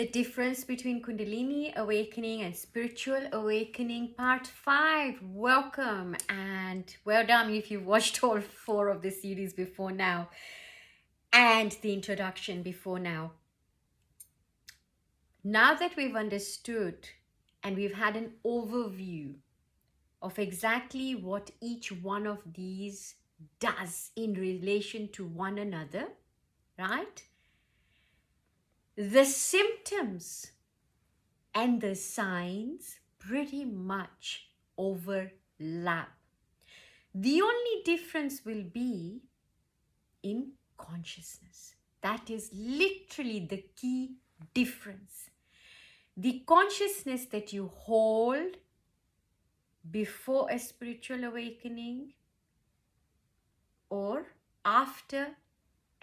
The difference between Kundalini awakening and spiritual awakening, part 5. Welcome and well done if you've watched all 4 of the series before now and the introduction before now. Now that we've understood and we've had an overview of exactly what each one of these does in relation to one another, right? The symptoms and the signs pretty much overlap. The only difference will be in consciousness. That is literally the key difference. The consciousness that you hold before a spiritual awakening or after,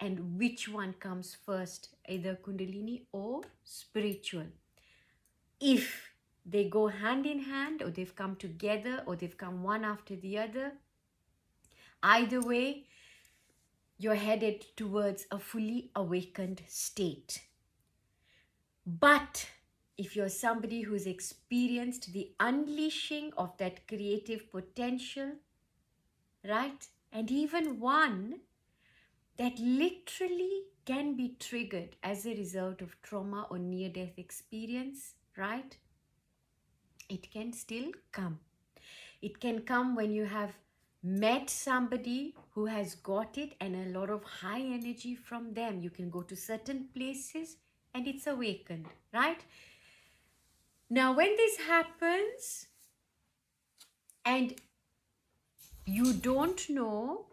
and which one comes first, either Kundalini or spiritual. If they go hand in hand, or they've come together, or they've come one after the other, either way, you're headed towards a fully awakened state. But if you're somebody who's experienced the unleashing of that creative potential, right? And even one that literally can be triggered as a result of trauma or near-death experience, right? It can still come. It can come when you have met somebody who has got it and a lot of high energy from them. You can go to certain places and it's awakened, right? Now, when this happens and you don't know,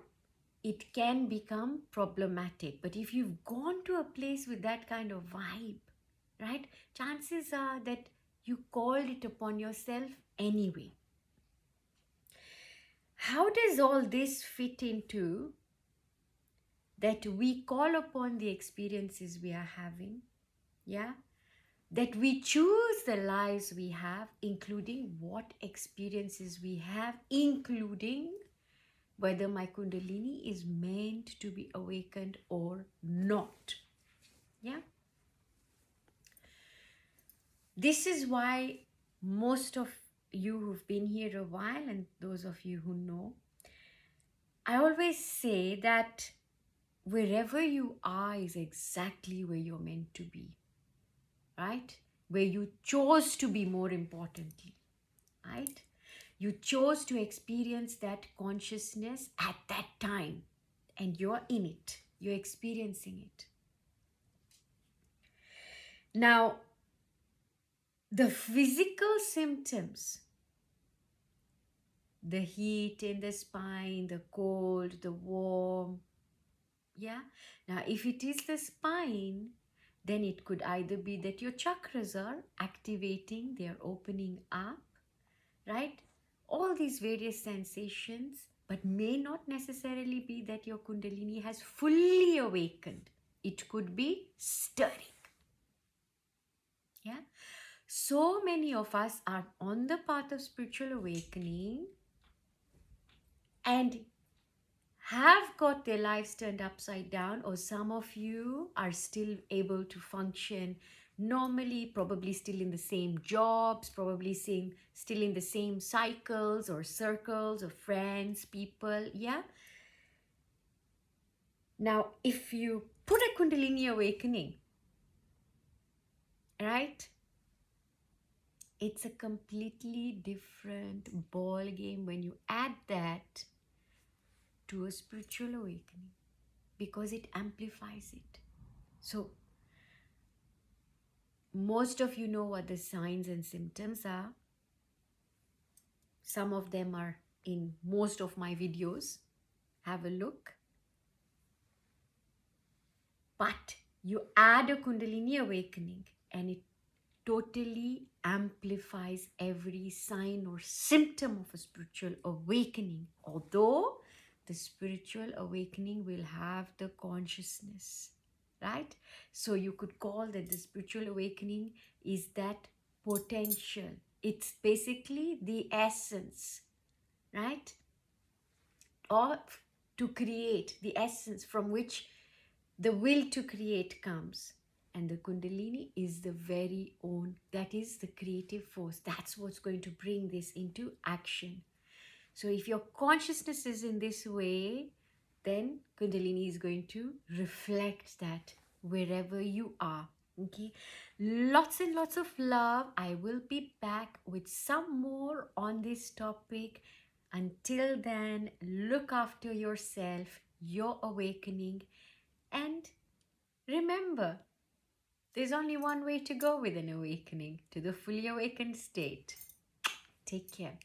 it can become problematic. But if you've gone to a place with that kind of vibe, right, chances are that you called it upon yourself anyway. How does all this fit into that we call upon the experiences we are having, yeah? That we choose the lives we have, including what experiences we have, including whether my Kundalini is meant to be awakened or not, yeah? This is why most of you who've been here a while and those of you who know, I always say that wherever you are is exactly where you're meant to be, right? Where you chose to be, more importantly, right? You chose to experience that consciousness at that time and you're in it. You're experiencing it. Now, the physical symptoms, the heat in the spine, the cold, the warm, yeah? Now, if it is the spine, then it could either be that your chakras are activating, they're opening up, right? All these various sensations, but may not necessarily be that your Kundalini has fully awakened. It could be stirring. Yeah. So many of us are on the path of spiritual awakening and have got their lives turned upside down, or some of you are still able to function normally, probably still in the same jobs, probably still in the same cycles or circles of friends, people, yeah? Now, if you put a Kundalini awakening, right? It's a completely different ball game when you add that to a spiritual awakening, because it amplifies it. So most of you know what the signs and symptoms are. Some of them are in most of my videos. Have a look. But you add a Kundalini awakening and it totally amplifies every sign or symptom of a spiritual awakening. Although the spiritual awakening will have the consciousness, right? So you could call that the spiritual awakening is that potential. It's basically the essence, right? Or to create, the essence from which the will to create comes. And the Kundalini is the very own, that is the creative force. That's what's going to bring this into action. So if your consciousness is in this way, then Kundalini is going to reflect that wherever you are. Okay, lots and lots of love. I will be back with some more on this topic. Until then, look after yourself, your awakening, and remember, there's only one way to go with an awakening, to the fully awakened state. Take care.